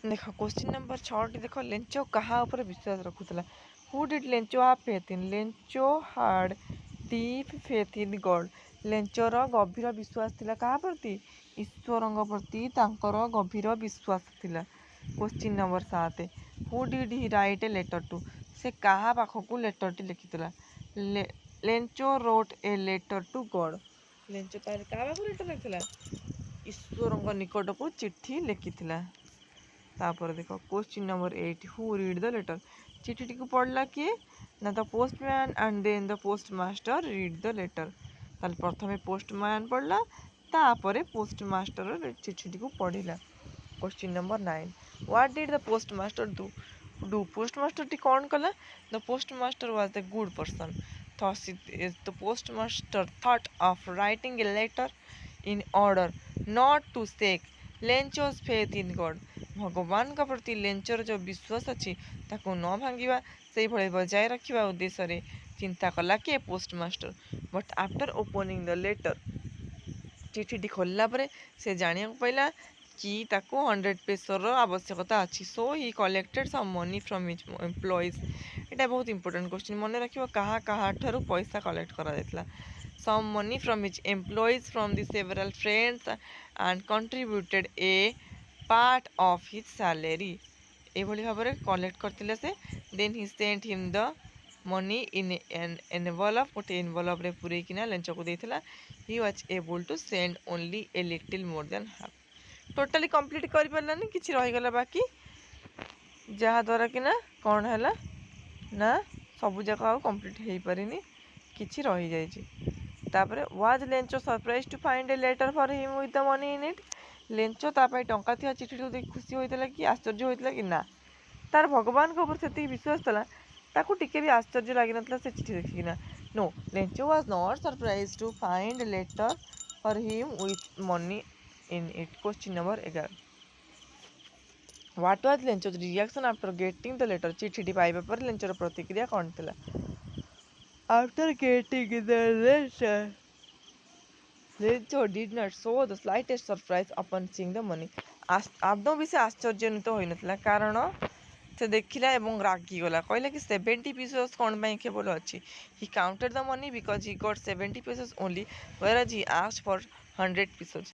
देख question number 6 देख Lencho कहा ऊपर विश्वास रखुला who did Lencho have faith in Lencho had deep faith in God लेंचोर गभीर विश्वास थिला कहा प्रति ईश्वर प्रति तांकर गभीर विश्वास थिला। Question number 7 who did he write a letter to से कहा पाखक लेटर टी लिखिथिला Lencho wrote a letter to God Lencho तार कहा पाखक लेटर लिखिथिला ईश्वर निकट को चिट्ठी लिखिथिला। तापर देख question number 8 who read the letter चिट्ठी को पढ़ला किए ना the postman and then the post master read the letter ताल प्रथमे पोस्टमैन पढ़ला तापर पोस्ट मास्टर चिट्ठी को पढ़ला। Question number 9 what did the post master do post master टी कौन कला the post master was the good person the post master thought of writing a letter in order not to shake Lencho's faith in God भगवान का प्रति लेंचर जो विश्वास अच्छी ताको न भांगा से भाई बजाय रखा उद्देश्य चिंता कला किए post master but after opening the letter चिठी खोलला परे से जानिया पाइला कि ताको 100 पेसर आवश्यकता अच्छी so he collected some money from his employees एटा बहुत इंपोर्टेंट क्वेश्चन मन रखियो कहा कहा ठारू पैसा कलेक्ट करा जायतला some money from his employees from the several friends and contributed a part of his salary एभली भाव में कलेक्ट करते से then he sent him the money in an envelope गोटे एनवलप रे पूरेकिना लेंच को देथिला he was able to send only a little more than half totally complete कर पारानी किसी रहीगला बाकी जहाँद्वारा कि ना कौन है ना सब जाक कंप्लीट हो पारिनी किसी रही जापर was Lencho surprise to find a letter for him with the money in it Lencho तापाई टंका थी चिठी को देख खुशी होता कि आश्चर्य होता कि ना तार भगवान के ऊपर से विश्वास था ताकू टिके भी आश्चर्य लगी ना से चिठी देखिकिना no Lencho was not surprise to find letter for him with money in it. Question number 11 what was Lencho's reaction after getting the letter चिठी पाइबा पर लेंचोर प्रतिक्रिया कौन थिला after getting the letter Lencho did not show the slightest surprise upon seeing the money आदौ भी से आश्चर्यान्वित हो नथिला कारण से देखिला एवं रागी गला कहला कि 70 पीसेस कौन पाई केवल अच्छी he counted the money because he got 70 pieces only where he asked for 100 pieces